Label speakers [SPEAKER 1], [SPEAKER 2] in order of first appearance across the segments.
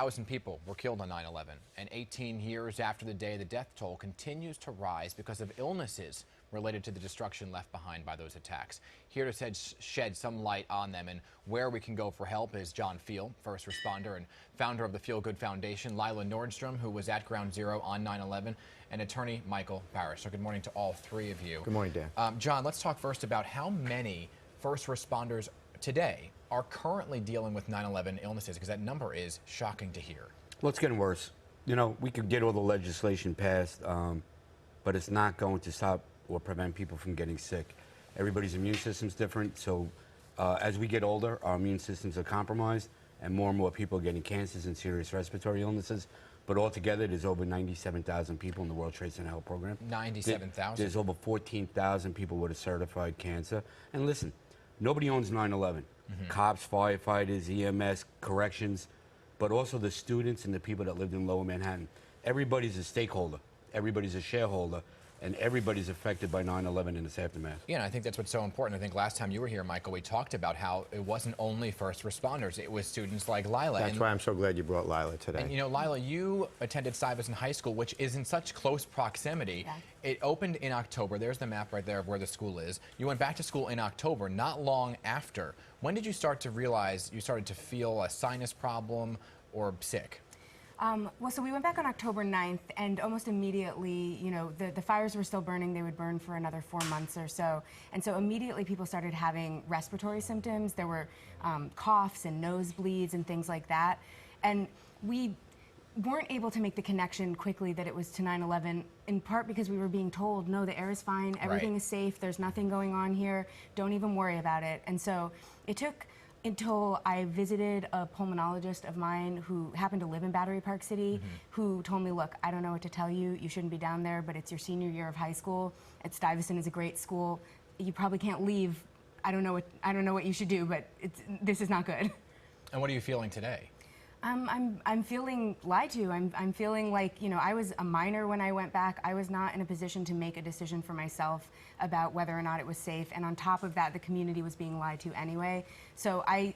[SPEAKER 1] 1,000 people were killed on 9/11, and 18 years after the day, the death toll continues to rise because of illnesses related to the destruction left behind by those attacks. Here to shed some light on them and where we can go for help is John Feal, first responder and founder of the Feel Good Foundation, Lila Nordstrom, who was at Ground Zero on 9/11, and attorney Michael Parrish. So good morning to all three of you.
[SPEAKER 2] Good morning, Dan.
[SPEAKER 1] John, let's talk first about how many first responders today are currently dealing with 9/11 illnesses, because that number is shocking to hear.
[SPEAKER 3] Well, it's getting worse. You know, we could get all the legislation passed, but it's not going to stop or prevent people from getting sick. Everybody's immune system's different, so as we get older, our immune systems are compromised, and more people are getting cancers and serious respiratory illnesses. But altogether, there's over 97,000 people in the World Trade Center Health Program.
[SPEAKER 1] 97,000?
[SPEAKER 3] There's over 14,000 people with a certified cancer. And listen, nobody owns 9/11. Cops, firefighters, EMS, corrections, but also the students and the people that lived in Lower Manhattan. Everybody's a stakeholder. Everybody's a shareholder. And everybody's affected by 9/11 in its aftermath.
[SPEAKER 1] Yeah, and I think that's what's so important. I think last time you were here, Michael, we talked about how it wasn't only first responders. It was students like Lila.
[SPEAKER 2] That's why I'm so glad you brought Lila today.
[SPEAKER 1] And you know, Lila, you attended Stuyvesant High School, which is in such close proximity.
[SPEAKER 4] Yeah.
[SPEAKER 1] It opened in October. There's the map right there of where the school is. You went back to school in October, not long after. When did you start to realize you started to feel a sinus problem or sick?
[SPEAKER 4] Well, so we went back on October 9th, and almost immediately, you know, the fires were still burning. They would burn for another 4 months or so. And so immediately people started having respiratory symptoms. There were coughs and nosebleeds and things like that. And we weren't able to make the connection quickly that it was to 9/11, in part because we were being told, no, the air is fine, everything is safe, there's nothing going on here, don't even worry about it. And so it took until I visited a pulmonologist of mine who happened to live in Battery Park City, who told me, look, I don't know what to tell you. You shouldn't be down there, but it's your senior year of high school. At Stuyvesant is a great school. You probably can't leave. I don't know what you should do, but this is not good.
[SPEAKER 1] And what are you feeling today?
[SPEAKER 4] I'm feeling lied to. I'm feeling like, you know, I was a minor when I went back. I was not in a position to make a decision for myself about whether or not it was safe. And on top of that, the community was being lied to anyway. So I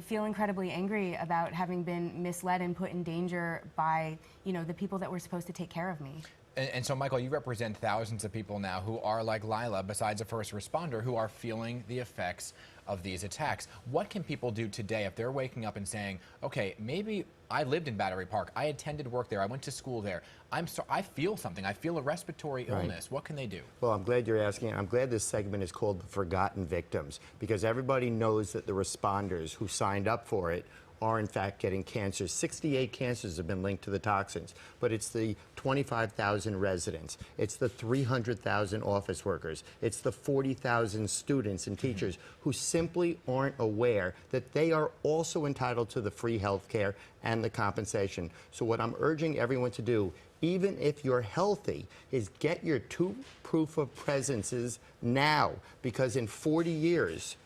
[SPEAKER 4] feel incredibly angry about having been misled and put in danger by, you know, the people that were supposed to take care of me.
[SPEAKER 1] And so, Michael, you represent thousands of people now who are like Lila, besides a first responder, who are feeling the effects of these attacks. What can people do today if they're waking up and saying, okay, maybe I lived in Battery Park, I attended work there, I went to school there, I feel something, I feel a respiratory illness. What can they do?
[SPEAKER 2] Well, I'm glad you're asking. I'm glad this segment is called The Forgotten Victims, because everybody knows that the responders who signed up for it are in fact getting cancers. 68 cancers have been linked to the toxins, but it's the 25,000 residents, it's the 300,000 office workers, it's the 40,000 students and teachers who simply aren't aware that they are also entitled to the free health care and the compensation. So what I'm urging everyone to do, even if you're healthy, is get your 2 proof of presences now, because in 40 years,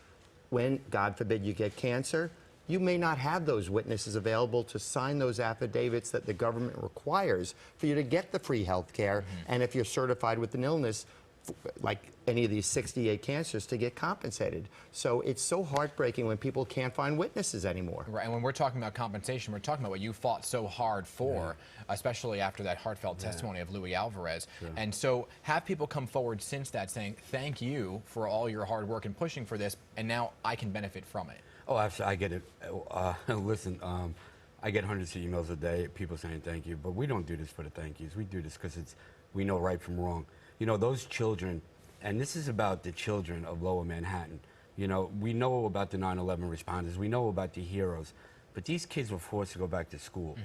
[SPEAKER 2] when, God forbid, you get cancer, you may not have those witnesses available to sign those affidavits that the government requires for you to get the free health care, and if you're certified with an illness, like any of these 68 cancers, to get compensated. So it's so heartbreaking when people can't find witnesses anymore.
[SPEAKER 1] Right, and when we're talking about compensation, we're talking about what you fought so hard for, especially after that heartfelt testimony of Louis Alvarez. And so have people come forward since that saying, thank you for all your hard work and pushing for this, and now I can benefit from it.
[SPEAKER 3] Oh, absolutely. I get it. Listen, I get hundreds of emails a day, people saying thank you, but we don't do this for the thank yous. We do this because we know right from wrong. You know, those children, and this is about the children of Lower Manhattan. You know, we know about the 9/11 responders. We know about the heroes. But these kids were forced to go back to school,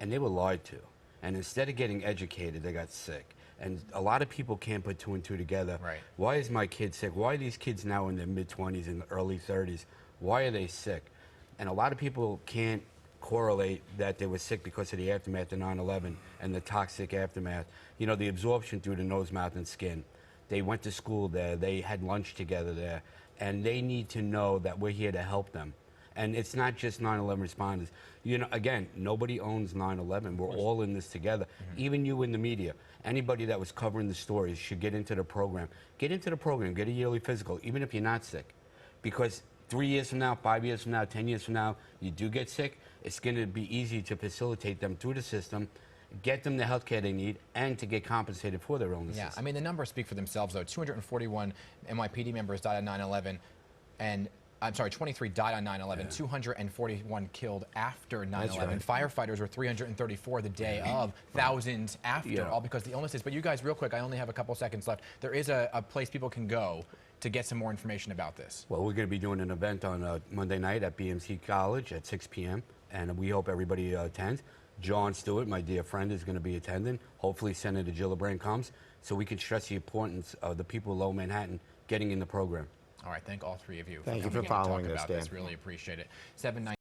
[SPEAKER 3] and they were lied to. And instead of getting educated, they got sick. And a lot of people can't put 2 and 2 together.
[SPEAKER 1] Right.
[SPEAKER 3] Why is my kid sick? Why are these kids now in their mid-20s and early 30s? Why are they sick? And a lot of people can't correlate that they were sick because of the aftermath of 9/11 and the toxic aftermath. You know, the absorption through the nose, mouth, and skin. They went to school there. They had lunch together there. And they need to know that we're here to help them. And it's not just 9/11 responders. You know, again, nobody owns 9/11. We're all in this together. Even you in the media. Anybody that was covering the stories should get into the program. Get into the program. Get a yearly physical, even if you're not sick. Because 3 years from now, 5 years from now, 10 years from now, you do get sick, it's going to be easy to facilitate them through the system, get them the health care they need, and to get compensated for their illnesses.
[SPEAKER 1] Yeah, I mean, the numbers speak for themselves, though. 241 NYPD members died on 9/11, and I'm sorry, 23 died on 9/11, 241 killed after 9/11. Firefighters were 334 the day of, thousands after, all because of the illnesses. But you guys, real quick, I only have a couple seconds left. There is a place people can go to get some more information about this.
[SPEAKER 3] Well, we're going to be doing an event on Monday night at BMC College at 6 p.m., and we hope everybody attends. John Stewart, my dear friend, is going to be attending. Hopefully, Senator Gillibrand comes so we can stress the importance of the people of Lower Manhattan getting in the program.
[SPEAKER 1] All right, thank all three of you.
[SPEAKER 2] Thank you
[SPEAKER 1] coming
[SPEAKER 2] for
[SPEAKER 1] in to
[SPEAKER 2] following
[SPEAKER 1] talk
[SPEAKER 2] this,
[SPEAKER 1] about this.
[SPEAKER 2] Dan.
[SPEAKER 1] Really appreciate it. 7:19.